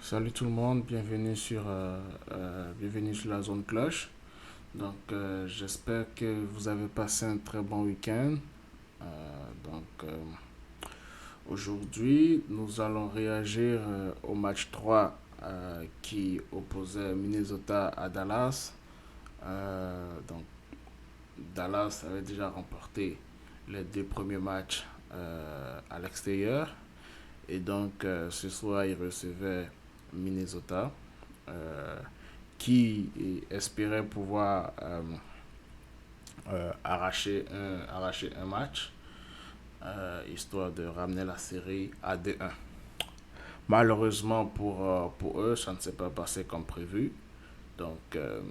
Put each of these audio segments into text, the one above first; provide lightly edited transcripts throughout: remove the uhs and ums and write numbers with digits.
Salut tout le monde, bienvenue sur la zone cloche. J'espère que vous avez passé un très bon week-end. Donc, Aujourd'hui, nous allons réagir au match 3 qui opposait Minnesota à Dallas. Donc, Dallas avait déjà remporté les deux premiers matchs à l'extérieur. Ce soir, il recevait Minnesota. euh, qui espérait pouvoir arracher un match, histoire de ramener la série à 2-1. Malheureusement pour eux, ça ne s'est pas passé comme prévu. Donc, euh,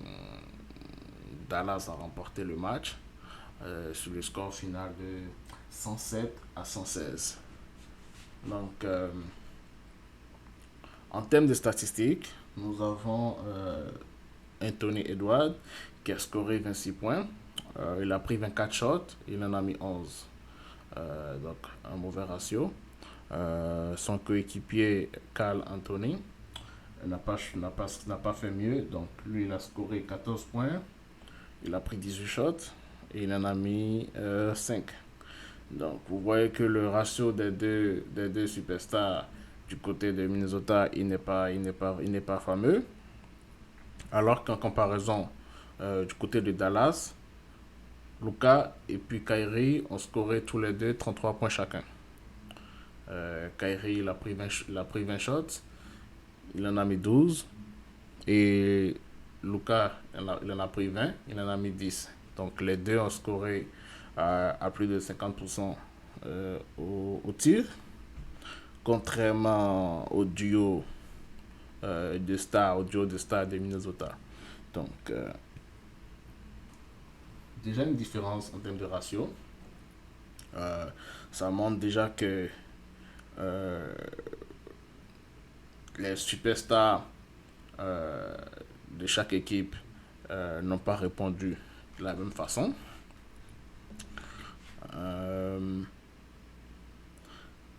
Dallas a remporté le match sur le score final de 107-116. Donc, euh, En termes de statistiques, nous avons Anthony Edwards qui a scoré 26 points. Il a pris 24 shots, il en a mis 11. Donc un mauvais ratio. Son coéquipier Carl Anthony n'a pas fait mieux. Donc lui, il a scoré 14 points. Il a pris 18 shots et il en a mis 5. Donc vous voyez que le ratio des deux superstars du côté de Minnesota, il n'est pas fameux. Alors qu'en comparaison du côté de Dallas, Luka et puis Kyrie ont scoré tous les deux 33 points chacun. Kyrie il a pris 20 shots, il en a mis 12. Et Luka il en a pris 20, il en a mis 10. Donc les deux ont scoré à plus de 50% au tir, contrairement au duo de stars de Minnesota. Donc, déjà une différence en termes de ratio. Euh, Ça montre déjà que euh, les superstars euh, de chaque équipe n'ont pas répondu de la même façon. Euh,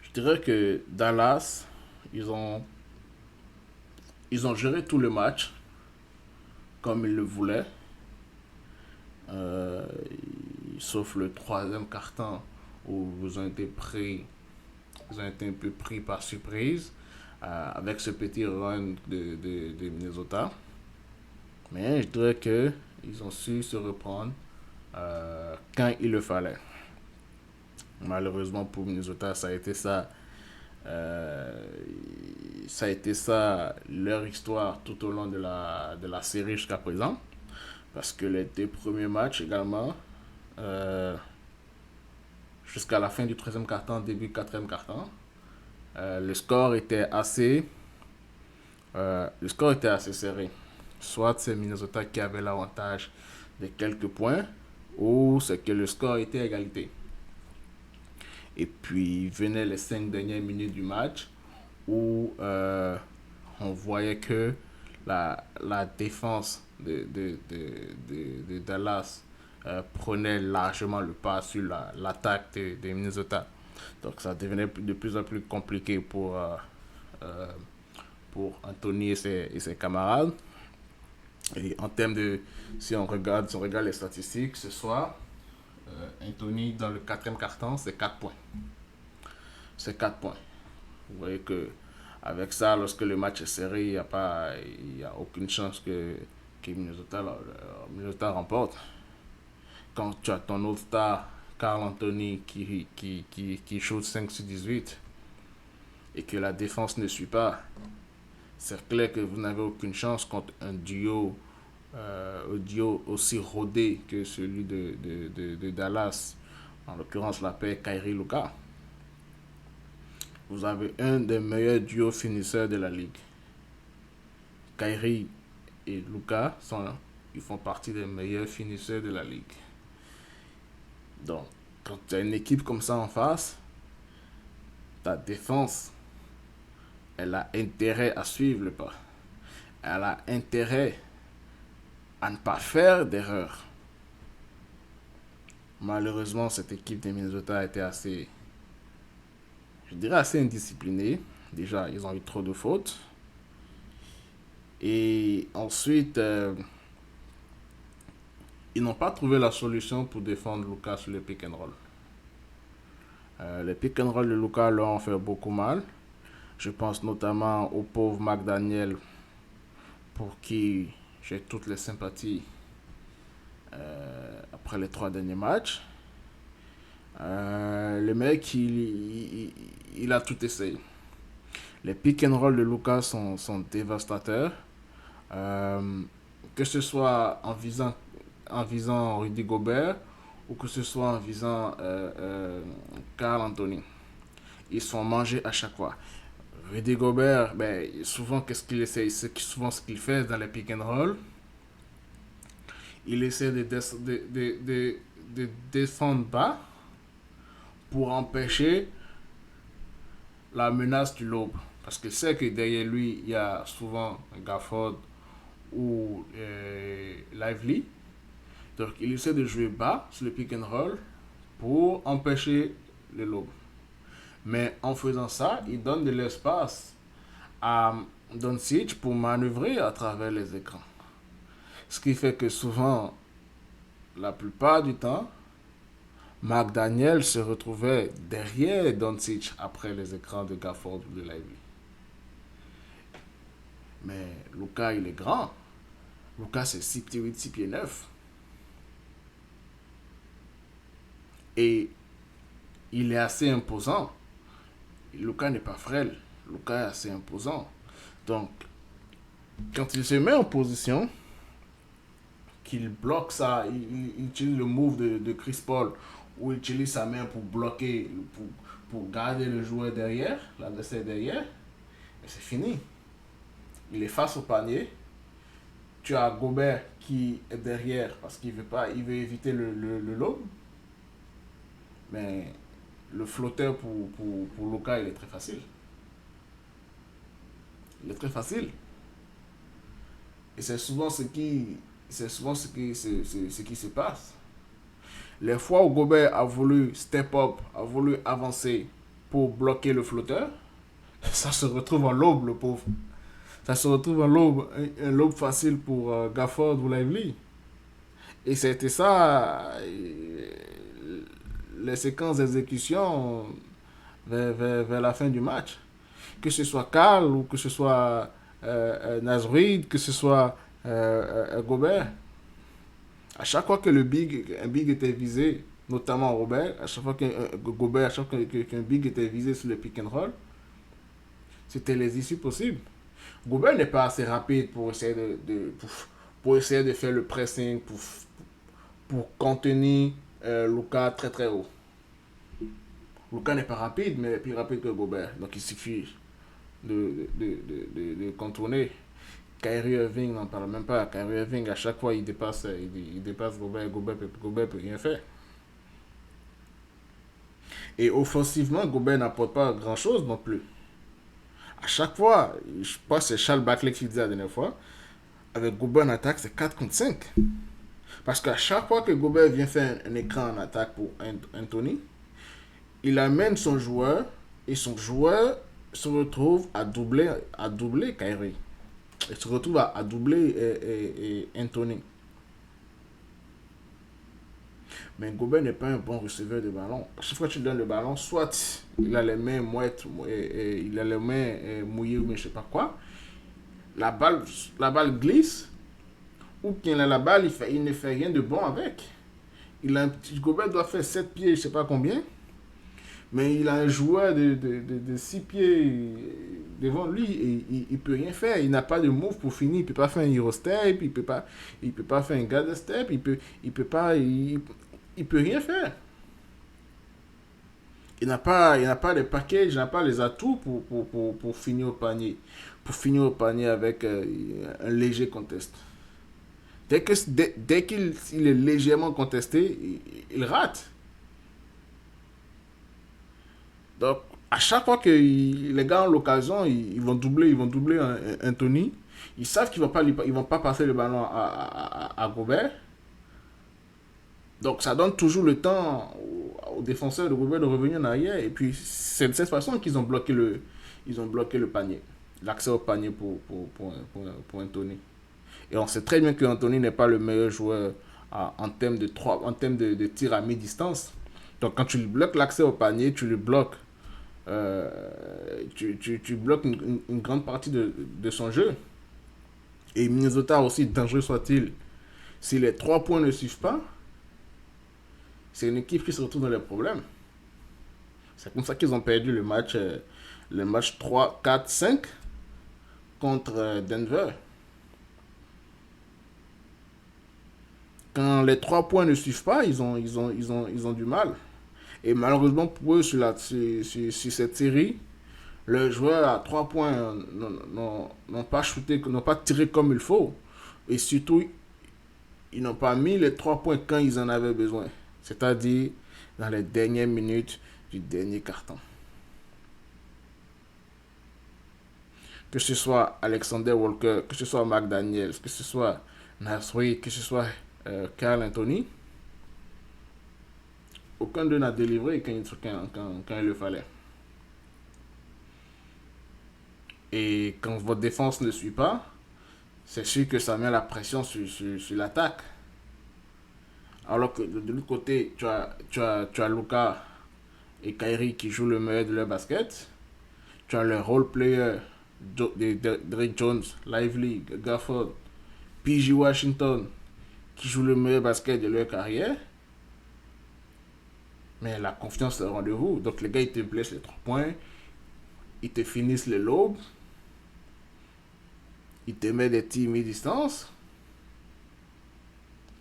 je dirais que Dallas, ils ont, ils ont géré tout le match comme ils le voulaient, euh, sauf le troisième quart-temps où ils ont été un peu pris par surprise avec ce petit run de Minnesota. Mais je dirais que ils ont su se reprendre quand il le fallait. Malheureusement pour Minnesota, euh, ça a été ça leur histoire tout au long de la série jusqu'à présent. Parce que les deux premiers matchs également, euh, jusqu'à la fin du troisième quart-temps, début quatrième quart-temps, le score était assez serré. Soit c'est Minnesota qui avait l'avantage de quelques points, ou c'est que le score était égalité. Et puis venaient les 5 dernières minutes du match où on voyait que la défense de Dallas prenait largement le pas sur l'attaque de Minnesota. Donc ça devenait de plus en plus compliqué euh, pour Anthony et ses camarades. Et en termes de, si on regarde les statistiques ce soir, Anthony dans le quatrième carton, c'est 4 points. C'est 4 points. Vous voyez que avec ça, lorsque le match est serré, il y a aucune chance que Minnesota remporte. Quand tu as ton autre star, Carl Anthony, qui shoot 5 sur 18 et que la défense ne suit pas, c'est clair que vous n'avez aucune chance contre un duo aussi rodé que celui de Dallas, en l'occurrence la paire Kyrie Luka. Vous avez un des meilleurs duos finisseurs de la ligue. Kyrie et Luka ils font partie des meilleurs finisseurs de la ligue. Donc, quand tu as une équipe comme ça en face, ta défense, elle a intérêt à suivre le pas. Elle a intérêt à ne pas faire d'erreur. Malheureusement, cette équipe de Minnesota a été je dirais assez indisciplinée. Déjà, ils ont eu trop de fautes. Et ensuite, ils n'ont pas trouvé la solution pour défendre Lucas sur le pick and roll. Les pick and roll de Lucas leur ont fait beaucoup mal. Je pense notamment au pauvre McDaniel, pour qui j'ai toutes les sympathies après les 3 derniers matchs. Le mec, il a tout essayé. Les pick and roll de Lucas sont dévastateurs. Euh, que ce soit en visant Rudy Gobert ou que ce soit en visant Karl Anthony. Ils sont mangés à chaque fois. Rudy Gobert, ben, souvent, qu'est-ce qu'il essaie? Souvent, ce qu'il fait dans les pick and roll, il essaie de descendre bas pour empêcher la menace du lob. Parce qu'il sait que derrière lui, il y a souvent Gafford ou Lively. Donc, il essaie de jouer bas sur le pick and roll pour empêcher le lob. Mais en faisant ça, il donne de l'espace à Doncic pour manœuvrer à travers les écrans. Ce qui fait que souvent, la plupart du temps, McDaniel se retrouvait derrière Doncic après les écrans de Gafford ou de Lively. Mais Luka, il est grand. Luka, c'est 6 pieds 8, 6 pieds 9. Et il est assez imposant. Luka n'est pas frêle. Luka est assez imposant. Donc, quand il se met en position, qu'il bloque ça, il utilise le move de Chris Paul, où il utilise sa main pour bloquer, pour garder le joueur derrière, l'adversaire derrière, et c'est fini. Il est face au panier. Tu as Gobert qui est derrière parce qu'il veut pas, il veut éviter le lob. Mais le flotteur pour Luka, il est très facile. Il est très facile. Et c'est souvent ce qui se passe. Les fois où Gobert a voulu step up, a voulu avancer pour bloquer le flotteur, ça se retrouve en lobe, le pauvre. Ça se retrouve en lobe, un lobe facile pour Gafford ou Lively. Et c'était ça, les séquences d'exécution vers la fin du match. Que ce soit Karl ou que ce soit Nasrid, que ce soit Gobert. À chaque fois que un big était visé, notamment Robert, à chaque fois qu'un Gobert, à chaque fois qu'un big était visé sur le pick and roll, c'était les issues possibles. Gobert n'est pas assez rapide pour essayer pour essayer de faire le pressing, pour contenir Luka très très haut. Luka n'est pas rapide, mais il est plus rapide que Gobert. Donc il suffit de contourner. Kyrie Irving n'en parle même pas. Kyrie Irving, à chaque fois, il dépasse Gobert. Gobert peut rien faire. Et offensivement, Gobert n'apporte pas grand-chose non plus. À chaque fois, je pense que c'est Charles Barkley qui disait la dernière fois, avec Gobert en attaque, c'est 4 contre 5. Parce qu'à chaque fois que Gobert vient faire un écran en attaque pour Anthony, il amène son joueur et son joueur se retrouve à doubler Kyrie. Il se retrouve à doubler Anthony. Mais Gobert n'est pas un bon receveur de ballon. À chaque fois que tu donnes le ballon, soit il a les mains mouettes, il a les mains mouillées ou je ne sais pas quoi. La balle glisse, ou qu'il a la balle, il ne fait rien de bon avec. Gobert doit faire 7 pieds, je ne sais pas combien. Mais il a un joueur de 6 pieds devant lui et il ne peut rien faire. Il n'a pas de move pour finir. Il ne peut pas faire un hero step, il peut pas faire un guard step, il peut rien faire. Il n'a pas les packages, il n'a pas les atouts pour finir au panier. Pour finir au panier avec un léger contest. Dès qu'il est légèrement contesté, il rate. Donc, à chaque fois que les gars ont l'occasion, ils vont doubler Anthony. Ils savent qu'ils vont pas passer le ballon à Gobert. Donc, ça donne toujours le temps aux défenseurs de Gobert de revenir en arrière. Et puis, c'est de cette façon qu'ils ont bloqué le panier. l'accès au panier pour Anthony. Et on sait très bien que Anthony n'est pas le meilleur joueur en termes en termes de tir à mi-distance. Donc quand tu lui bloques l'accès au panier, tu lui bloques, tu bloques une grande partie de son jeu. Et Minnesota, aussi dangereux soit-il, si les 3 points ne suivent pas, c'est une équipe qui se retrouve dans les problèmes. C'est comme ça qu'ils ont perdu le match 3, 4, 5 contre Denver. Quand les 3 points ne suivent pas, ils ont du mal. Et malheureusement pour eux, sur cette série, les joueurs à 3 points n'ont pas shooté, n'ont pas tiré comme il faut. Et surtout, ils n'ont pas mis les 3 points quand ils en avaient besoin. C'est-à-dire dans les dernières minutes du dernier carton. Que ce soit Alexander Walker, que ce soit McDaniels, que ce soit Nasri, que ce soit Carl Anthony, aucun d'eux n'a délivré quand il le fallait. Et quand votre défense ne suit pas, c'est sûr que ça met la pression sur l'attaque. Alors que de l'autre côté, tu as Luka et Kyrie qui jouent le meilleur de leur basket. Tu as le role player Drake Jones, Lively, Gafford, PG Washington qui jouent le meilleur basket de leur carrière. Mais la confiance est au rendez-vous. Donc les gars, ils te blessent les 3 points. Ils te finissent les lobes. Ils te mettent des tirs mi-distance.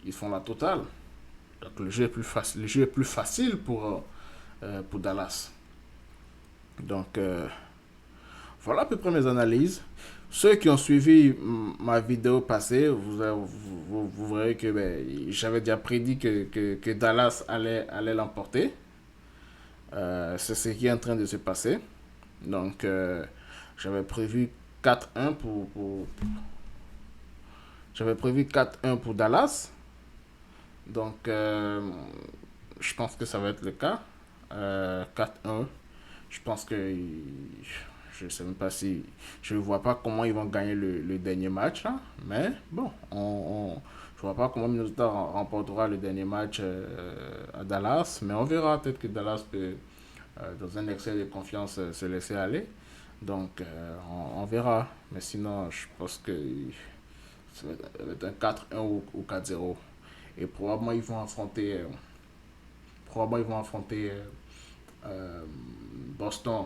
Ils font la totale. Donc le jeu est plus facile pour Dallas. Donc voilà à peu près mes analyses. Ceux qui ont suivi ma vidéo passée, vous verrez que j'avais déjà prédit que Dallas allait l'emporter. C'est ce qui est en train de se passer. Donc, j'avais prévu 4-1 j'avais prévu 4-1 pour Dallas. Donc, je pense que ça va être le cas. 4-1. Je pense que je sais même pas si je ne vois pas comment ils vont gagner le dernier match là, mais bon, je vois pas comment Minnesota remportera le dernier match à Dallas, mais on verra. Peut-être que Dallas peut dans un excès de confiance se laisser aller. Donc on verra, mais sinon je pense que ça va être un 4-1 ou 4-0 et probablement ils vont affronter Boston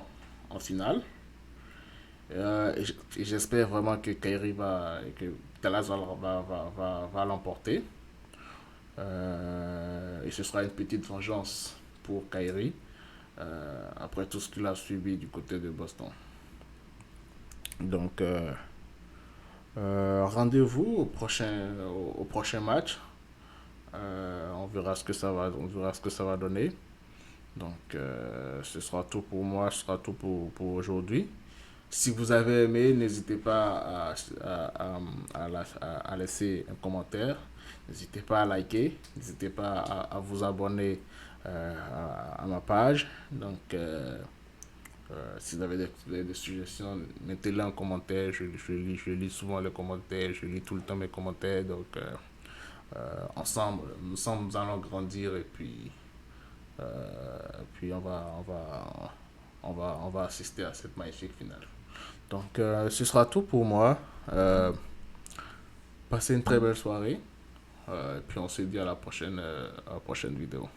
en finale. Et j'espère vraiment que que Dallas va l'emporter. Et ce sera une petite vengeance pour Kyrie après tout ce qu'il a subi du côté de Boston. Donc, rendez-vous au prochain match. On verra on verra ce que ça va donner. Donc, ce sera tout pour moi, ce sera tout pour aujourd'hui. Si vous avez aimé, n'hésitez pas à laisser un commentaire. N'hésitez pas à liker. N'hésitez pas vous abonner à ma page. Donc, si vous avez des suggestions, mettez-les en commentaire. Je lis souvent les commentaires. Je lis tout le temps mes commentaires. Donc, ensemble, nous allons grandir et puis on va assister à cette magnifique finale. Donc, ce sera tout pour moi. Passez une très belle soirée. Et puis, on se dit à la prochaine vidéo.